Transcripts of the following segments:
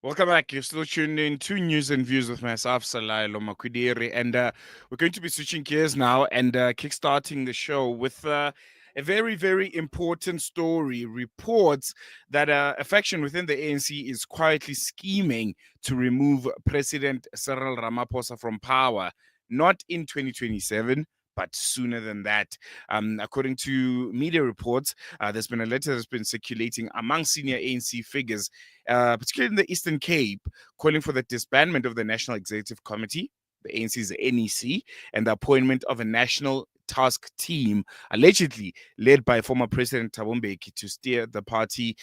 Welcome back. You're still tuned in to News and Views with myself, Salailo Makwidiri. And we're going to be switching gears now and kickstarting the show with a very, very important story. Reports that a faction within the ANC is quietly scheming to remove President Cyril Ramaphosa from power, not in 2027. But sooner than that. According to media reports, there's been a letter that's been circulating among senior ANC figures, particularly in the Eastern Cape, calling for the disbandment of the National Executive Committee, the ANC's NEC, and the appointment of a national task team, allegedly led by former President Thabo Mbeki, to steer the party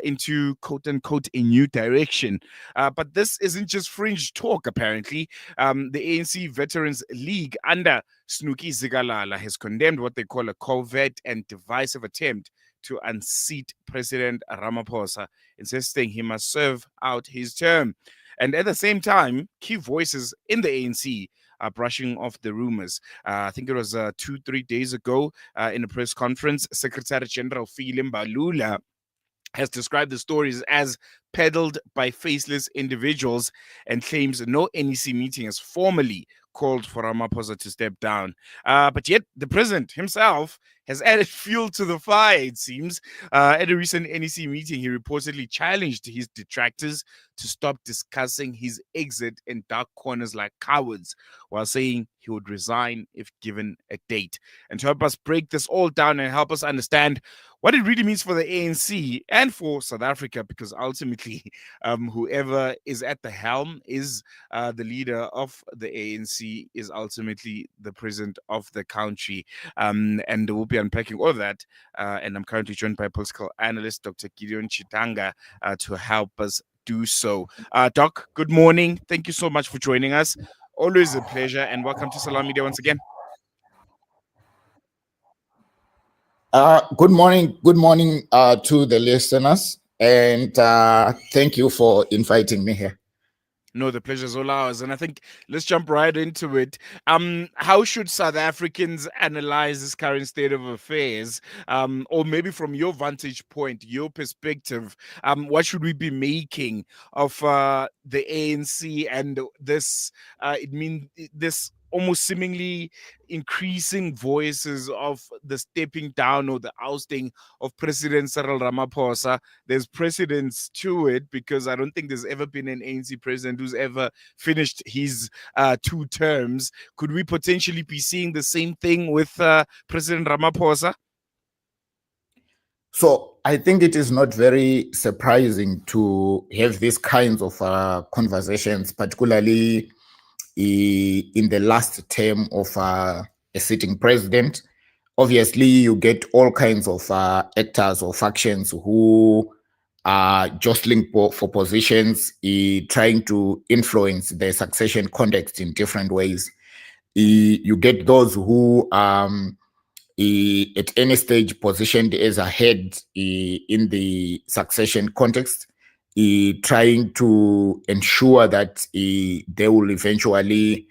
into quote unquote a new direction. But this isn't just fringe talk, apparently. The ANC Veterans League, under Snooki Zigalala, has condemned what they call a covert and divisive attempt to unseat President Ramaphosa, insisting he must serve out his term. And at the same time, key voices in the ANC are brushing off the rumors. I think it was 2-3 days ago in a press conference, Secretary General Fikile Mbalula has described the stories as peddled by faceless individuals and claims no NEC meeting has formally called for Ramaphosa to step down. But yet, the president himself has added fuel to the fire, it seems. At a recent NEC meeting, he reportedly challenged his detractors to stop discussing his exit in dark corners like cowards, while saying he would resign if given a date. And to help us break this all down and help us understand what it really means for the ANC and for South Africa, because ultimately, whoever is at the helm is the leader of the ANC, is ultimately the president of the country. And we'll be unpacking all of that. And I'm currently joined by political analyst Dr. Gideon Chitanga to help us do so. Doc, good morning. Thank you so much for joining us. Always a pleasure, and welcome to Salam Media once again. Good morning to the listeners, and thank you for inviting me here. No, the pleasure's all ours. And I think let's jump right into it. How should South Africans analyze this current state of affairs? Or maybe from your vantage point, your perspective, what should we be making of the ANC and this this almost seemingly increasing voices of the stepping down or the ousting of President Cyril Ramaphosa? There's precedence to it, because I don't think there's ever been an ANC president who's ever finished his 2 terms. Could we potentially be seeing the same thing with President Ramaphosa? So I think it is not very surprising to have these kinds of conversations, particularly in the last term of a sitting president. Obviously, you get all kinds of actors or factions who are jostling for positions, trying to influence the succession context in different ways. You get those who at any stage positioned as ahead in the succession context, trying to ensure that they will eventually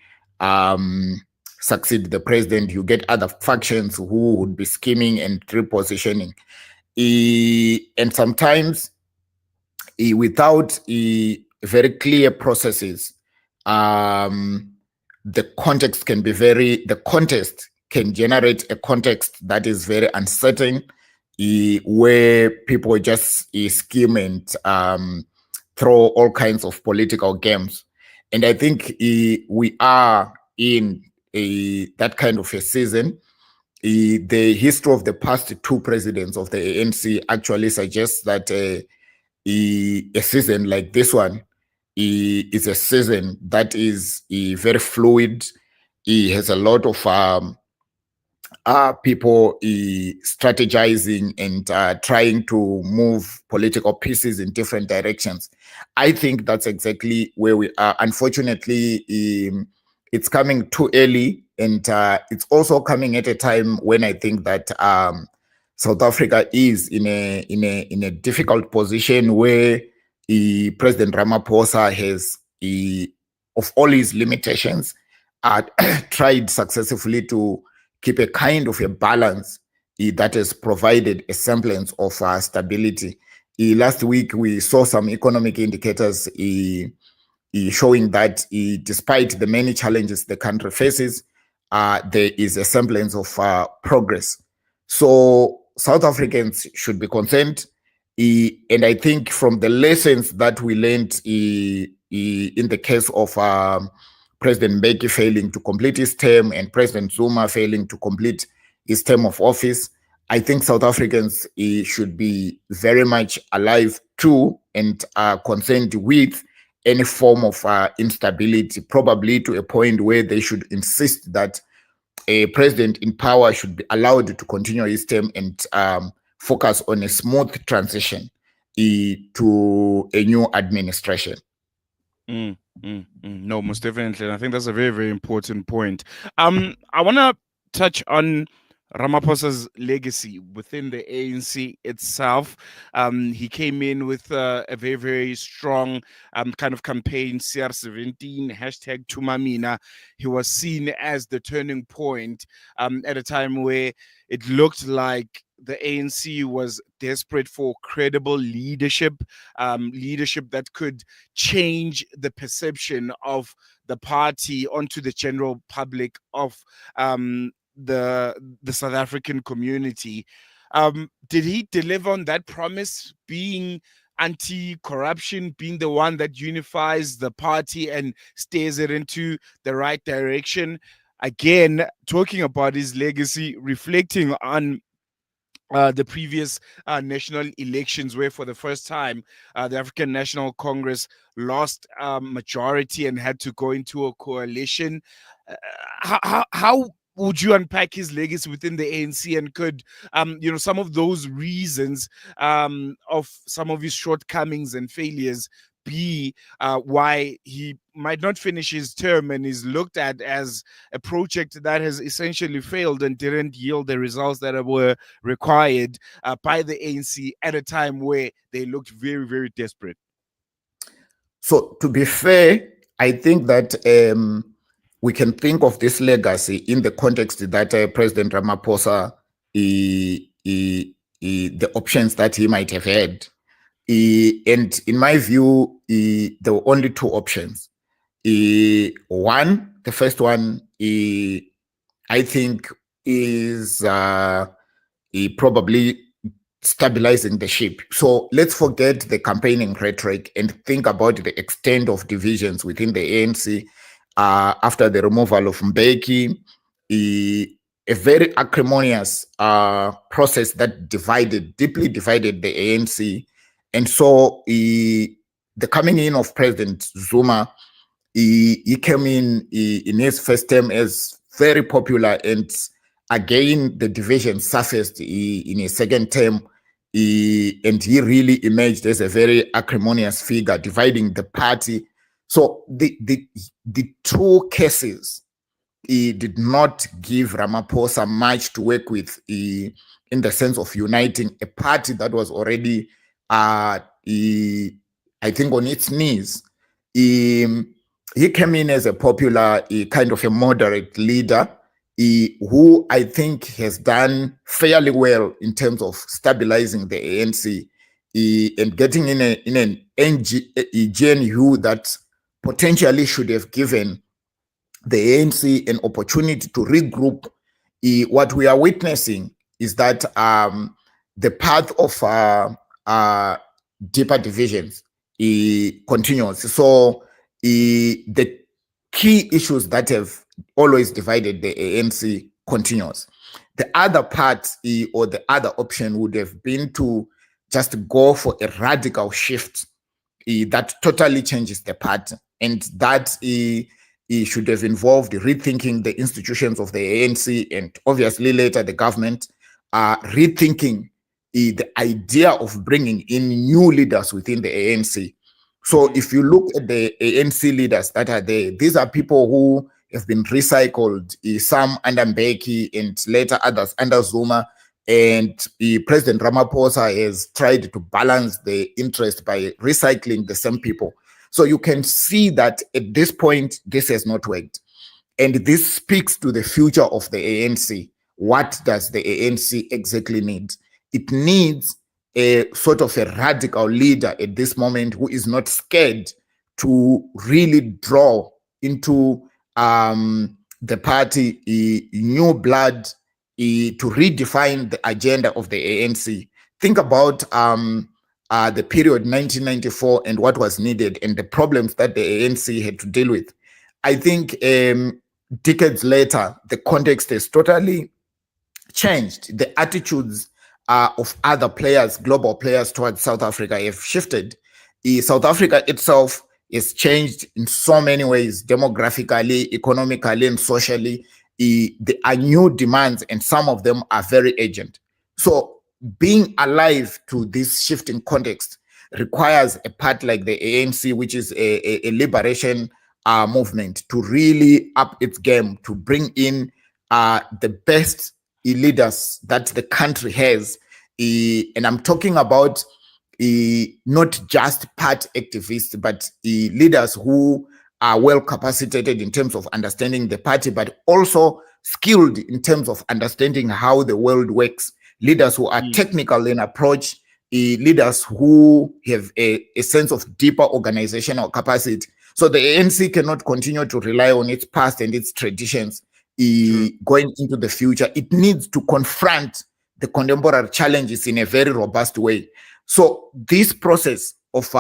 succeed the president. You get other factions who would be scheming and repositioning. And sometimes without very clear processes, the contest can generate a context that is very uncertain, where people just scheme and throw all kinds of political games. And I think we are in that kind of a season. The history of the past 2 presidents of the ANC actually suggests that a season like this one is a season that is very fluid. It has a lot of people strategizing and trying to move political pieces in different directions. I think that's exactly where we are. Unfortunately, it's coming too early, and it's also coming at a time when I think that South Africa is in a difficult position, where President Ramaphosa has, of all his limitations, tried successfully to keep a kind of a balance that has provided a semblance of stability. Last week, we saw some economic indicators showing that despite the many challenges the country faces, there is a semblance of progress. So South Africans should be concerned. And I think from the lessons that we learned in the case of President Mbeki failing to complete his term and President Zuma failing to complete his term of office, I think South Africans should be very much alive to and concerned with any form of instability, probably to a point where they should insist that a president in power should be allowed to continue his term and focus on a smooth transition to a new administration. No, most definitely. And I think that's a very, very important point. I want to touch on Ramaphosa's legacy within the ANC itself. He came in with a very, very strong kind of campaign, CR17, hashtag Tumamina. He was seen as the turning point at a time where it looked like the ANC was desperate for credible leadership, leadership that could change the perception of the party onto the general public of the South African community. Did he deliver on that promise, being anti-corruption, being the one that unifies the party and steers it into the right direction? Again, talking about his legacy, reflecting on the previous national elections, where for the first time the African National Congress lost majority and had to go into a coalition. How would you unpack his legacy within the ANC, and could some of those reasons of some of his shortcomings and failures be why he might not finish his term and is looked at as a project that has essentially failed and didn't yield the results that were required by the ANC at a time where they looked very, very desperate? So, to be fair, I think that we can think of this legacy in the context that President Ramaphosa, the options that he might have had. And in my view, there were only two options. One, the first one, I think, is probably stabilizing the ship. So let's forget the campaigning rhetoric and think about the extent of divisions within the ANC after the removal of Mbeki. A very acrimonious process that deeply divided the ANC. And so the coming in of President Zuma, he came in his first term as very popular, and again the division surfaced in his second term, and he really emerged as a very acrimonious figure, dividing the party. So the two cases did not give Ramaphosa much to work with in the sense of uniting a party that was already, I think, on its knees. He came in as a popular, kind of a moderate leader, who I think has done fairly well in terms of stabilizing the ANC and getting in an GNU that potentially should have given the ANC an opportunity to regroup. What we are witnessing is that the path of deeper divisions continues. So the key issues that have always divided the ANC continues. The other part or the other option would have been to just go for a radical shift that totally changes the party, and that should have involved rethinking the institutions of the ANC, and obviously later the government rethinking the idea of bringing in new leaders within the ANC. So if you look at the ANC leaders that are there, these are people who have been recycled, some under Mbeki and later others under Zuma. And President Ramaphosa has tried to balance the interest by recycling the same people. So you can see that at this point, this has not worked. And this speaks to the future of the ANC. What does the ANC exactly need? It needs a sort of a radical leader at this moment who is not scared to really draw into the party new blood to redefine the agenda of the ANC. Think about the period 1994 and what was needed and the problems that the ANC had to deal with. I think decades later, the context has totally changed. The attitudes of other players, global players towards South Africa have shifted. South Africa itself is changed in so many ways, demographically, economically, and socially. There are new demands, and some of them are very urgent. So being alive to this shifting context requires a part like the ANC, which is a liberation movement, to really up its game, to bring in the best leaders that the country has. And I'm talking about not just party activists, but leaders who are well capacitated in terms of understanding the party, but also skilled in terms of understanding how the world works. Leaders who are technical in approach, leaders who have a sense of deeper organizational capacity. So the ANC cannot continue to rely on its past and its traditions going into the future. It needs to confront the contemporary challenges in a very robust way. So this process of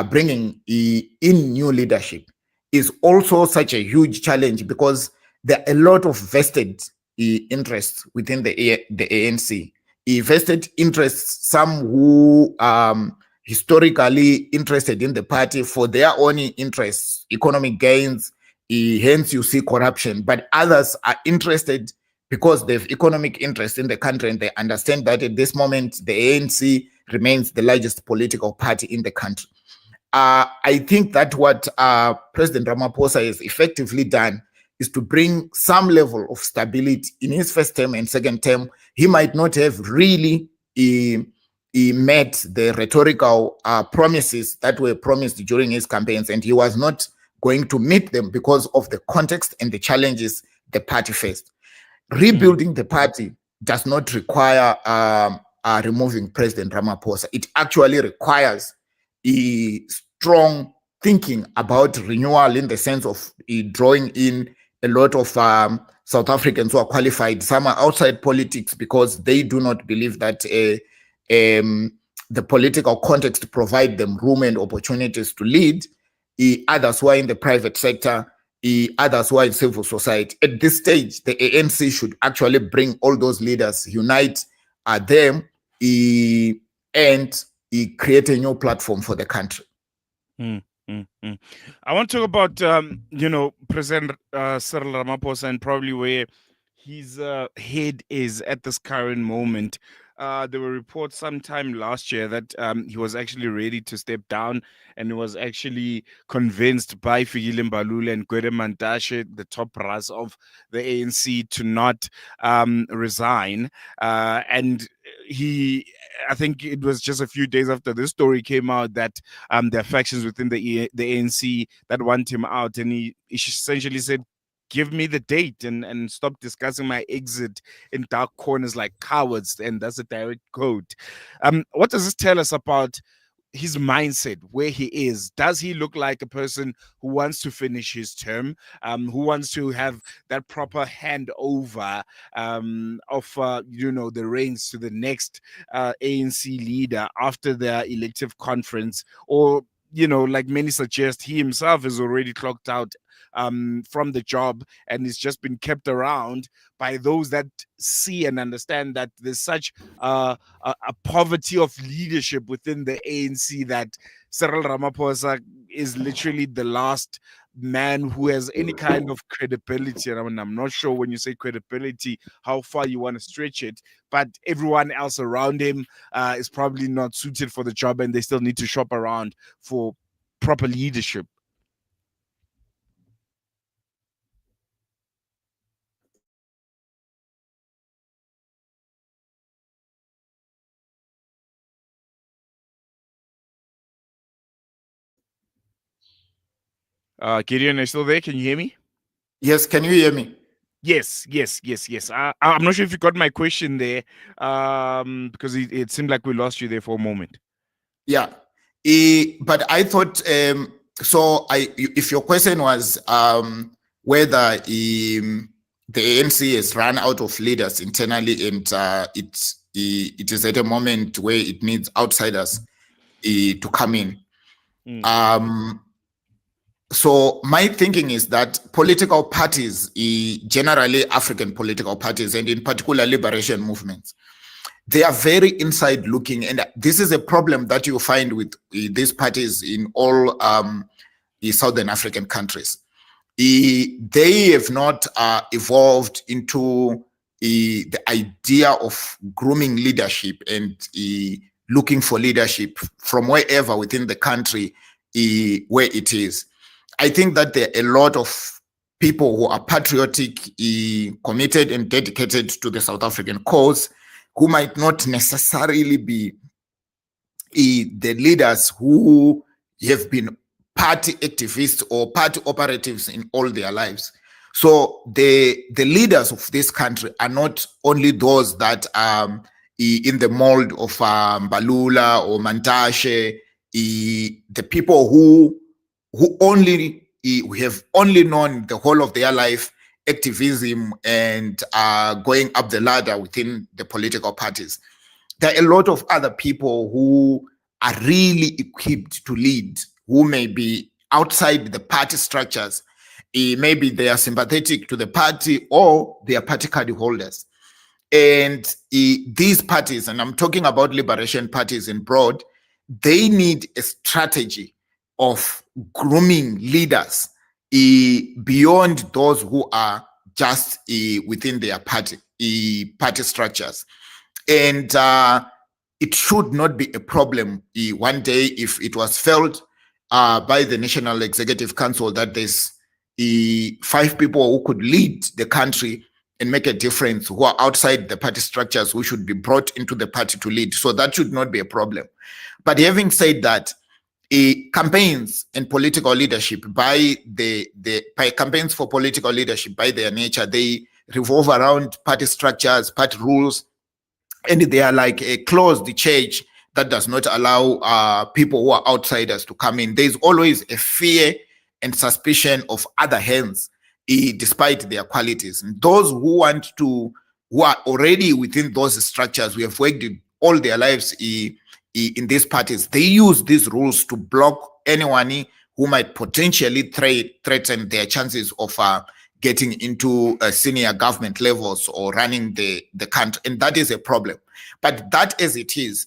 bringing in new leadership is also such a huge challenge because there are a lot of vested interests within the ANC. Vested interests, some who historically interested in the party for their own interests, economic gains, hence you see corruption, but others are interested because they have economic interest in the country and they understand that at this moment the ANC remains the largest political party in the country. I think that what President Ramaphosa has effectively done is to bring some level of stability in his first term and second term. He might not have really met the rhetorical promises that were promised during his campaigns, and he was not going to meet them because of the context and the challenges the party faced. Rebuilding the party does not require removing President Ramaphosa. It actually requires a strong thinking about renewal in the sense of drawing in a lot of South Africans who are qualified. Some are outside politics because they do not believe that the political context provide them room and opportunities to lead. Others who are in the private sector, others who are in civil society. At this stage, the ANC should actually bring all those leaders, unite them, and create a new platform for the country. I want to talk about, President Cyril Ramaphosa and probably where his head is at this current moment. There were reports sometime last year that he was actually ready to step down and he was actually convinced by Fikile Mbalula and Gideon Chitanga, the top brass of the ANC, to not resign. And I think it was just a few days after this story came out that there are factions within the ANC that want him out, and he essentially said, give me the date and stop discussing my exit in dark corners like cowards. And that's a direct quote. What does this tell us about his mindset, where he is? Does he look like a person who wants to finish his term, who wants to have that proper handover of the reins to the next ANC leader after their elective conference? Or, like many suggest, he himself is already clocked out from the job and it's just been kept around by those that see and understand that there's such a poverty of leadership within the ANC that Cyril Ramaphosa is literally the last man who has any kind of credibility. And I mean, I'm not sure when you say credibility how far you want to stretch it, but everyone else around him is probably not suited for the job and they still need to shop around for proper leadership. Gideon, are you still there? Can you hear me? Yes, can you hear me? Yes, yes, yes, yes. I'm not sure if you got my question there, because it seemed like we lost you there for a moment. Yeah. But I thought, so if your question was whether the ANC has run out of leaders internally, and it is at a moment where it needs outsiders to come in. Mm. So my thinking is that political parties, generally African political parties, and in particular liberation movements, they are very inside looking, and this is a problem that you find with these parties in all the Southern African countries. They have not evolved into the idea of grooming leadership and looking for leadership from wherever within the country where it is. I think that there are a lot of people who are patriotic, committed, and dedicated to the South African cause, who might not necessarily be the leaders who have been party activists or party operatives in all their lives. So the leaders of this country are not only those that in the mold of Balula or Mantashe, the people who only who have only known the whole of their life activism and going up the ladder within the political parties. There are a lot of other people who are really equipped to lead, who may be outside the party structures. Maybe they are sympathetic to the party or they are party card holders. And these parties, and I'm talking about liberation parties in broad, they need a strategy of grooming leaders beyond those who are just within their party structures. And it should not be a problem one day if it was felt by the National Executive Council that there's 5 people who could lead the country and make a difference, who are outside the party structures, who should be brought into the party to lead. So that should not be a problem. But having said that, campaigns and political leadership by campaigns for political leadership by their nature, they revolve around party structures, party rules, and they are like a closed church that does not allow people who are outsiders to come in. There's always a fear and suspicion of other hands, despite their qualities. And those who are already within those structures, we have worked all their lives in these parties, they use these rules to block anyone who might potentially threaten their chances of getting into senior government levels or running the country. And that is a problem. But that as it is,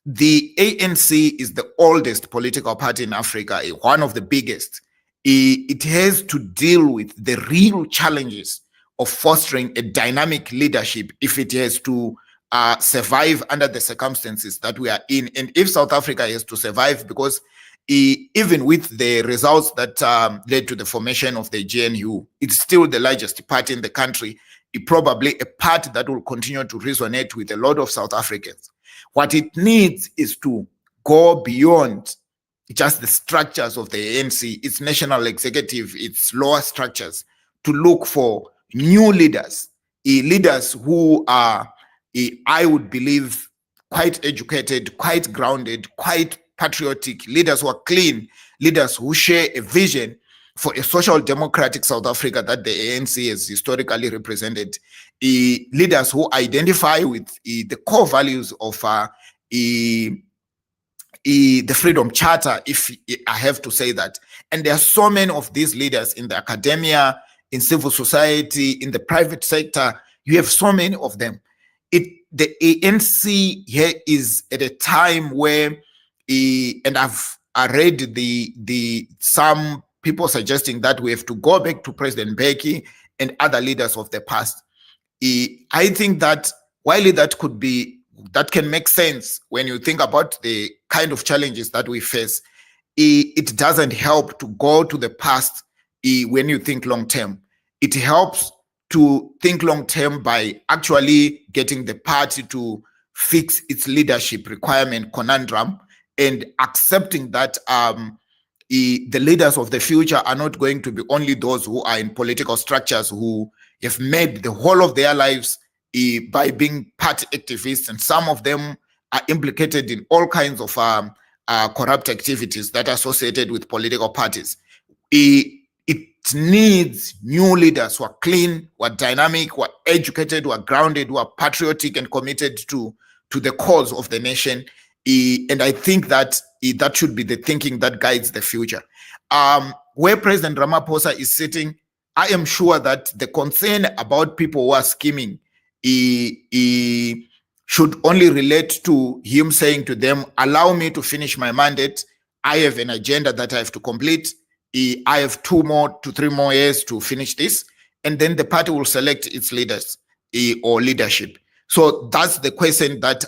the ANC is the oldest political party in Africa, one of the biggest. It has to deal with the real challenges of fostering a dynamic leadership if it has to survive under the circumstances that we are in. And if South Africa has to survive, because even with the results that led to the formation of the GNU, it's still the largest party in the country, probably a party that will continue to resonate with a lot of South Africans. What it needs is to go beyond just the structures of the ANC, its national executive, its lower structures, to look for new leaders, leaders who are, I would believe, quite educated, quite grounded, quite patriotic, leaders who are clean, leaders who share a vision for a social democratic South Africa that the ANC has historically represented, leaders who identify with the core values of the Freedom Charter, if I have to say that. And there are so many of these leaders in the academia, in civil society, in the private sector. You have so many of them. The ANC here is at a time where, and I read the some people suggesting that we have to go back to President Mbeki and other leaders of the past. I think that while that can make sense when you think about the kind of challenges that we face, it doesn't help to go to the past when you think long term. It helps to think long term by actually getting the party to fix its leadership requirement conundrum and accepting that the leaders of the future are not going to be only those who are in political structures who have made the whole of their lives by being party activists, and some of them are implicated in all kinds of corrupt activities that are associated with political parties. It needs new leaders who are clean, who are dynamic, who are educated, who are grounded, who are patriotic and committed to the cause of the nation. And I think that that should be the thinking that guides the future. Where President Ramaphosa is sitting, I am sure that the concern about people who are scheming should only relate to him saying to them, allow me to finish my mandate. I have an agenda that I have to complete. I have 2 more to 3 more years to finish this. And then the party will select its leaders or leadership. So that's the question that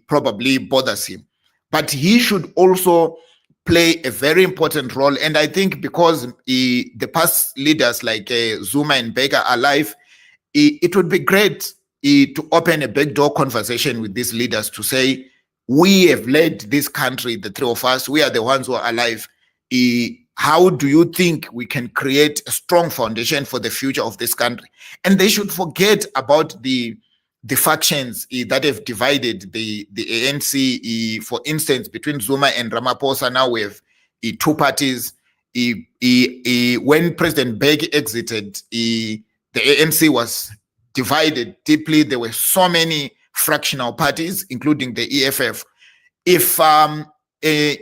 probably bothers him. But he should also play a very important role. And I think because the past leaders like Zuma and Bega are alive, it would be great to open a backdoor conversation with these leaders to say, we have led this country, the 3 of us, we are the ones who are alive. How do you think we can create a strong foundation for the future of this country? And they should forget about the factions that have divided the ANC. For instance, between Zuma and Ramaphosa, now we have 2 parties. When President Beg exited, the ANC was divided deeply. There were so many fractional parties, including the EFF. If a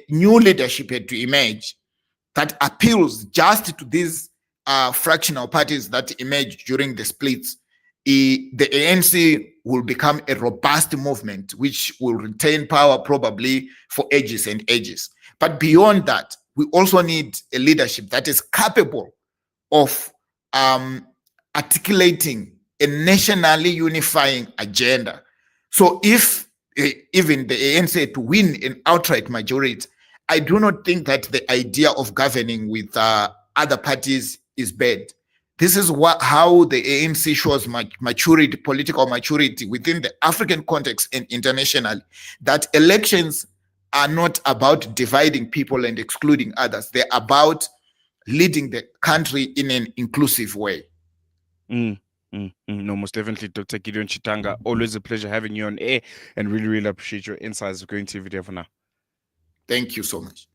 new leadership had to emerge that appeals just to these fractional parties that emerged during the splits, the ANC will become a robust movement which will retain power probably for ages and ages. But beyond that, we also need a leadership that is capable of articulating a nationally unifying agenda. So if even the ANC to win an outright majority, I do not think that the idea of governing with other parties is bad. This is how the ANC shows maturity, political maturity within the African context and internationally, that elections are not about dividing people and excluding others. They're about leading the country in an inclusive way. No, most definitely, Dr. Gideon Chitanga. Always a pleasure having you on air, and really, really appreciate your insights. We're going to video for now. Thank you so much.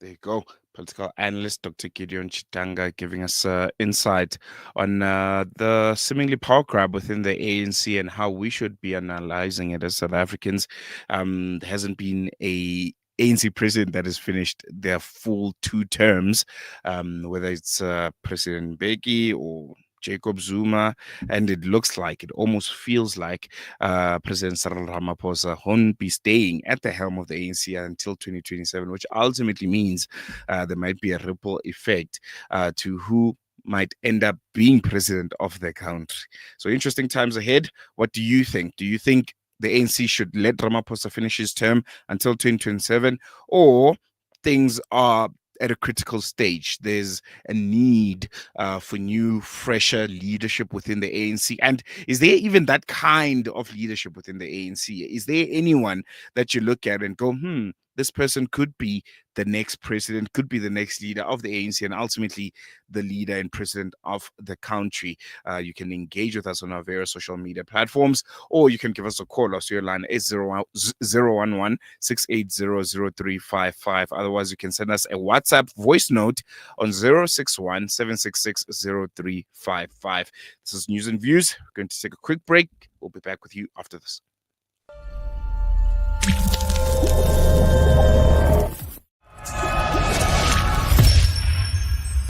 There you go. Political analyst Dr. Gideon Chitanga giving us insight on the seemingly power grab within the ANC and how we should be analyzing it as South Africans. There hasn't been a ANC president that has finished their full 2 terms, whether it's President Beki or Jacob Zuma, and it looks like, it almost feels like President Cyril Ramaphosa won't be staying at the helm of the ANC until 2027, which ultimately means there might be a ripple effect to who might end up being president of the country. So interesting times ahead. What do you think? Do you think the ANC should let Ramaphosa finish his term until 2027, or things are at a critical stage? There's a need for new, fresher leadership within the ANC. And is there even that kind of leadership within the ANC? Is there anyone that you look at and go, this person could be the next president, could be the next leader of the ANC, and ultimately the leader and president of the country? You can engage with us on our various social media platforms, or you can give us a call. Our serial line is 011-680-0355. Otherwise, you can send us a WhatsApp voice note on 061-766-0355. This is News and Views. We're going to take a quick break. We'll be back with you after this.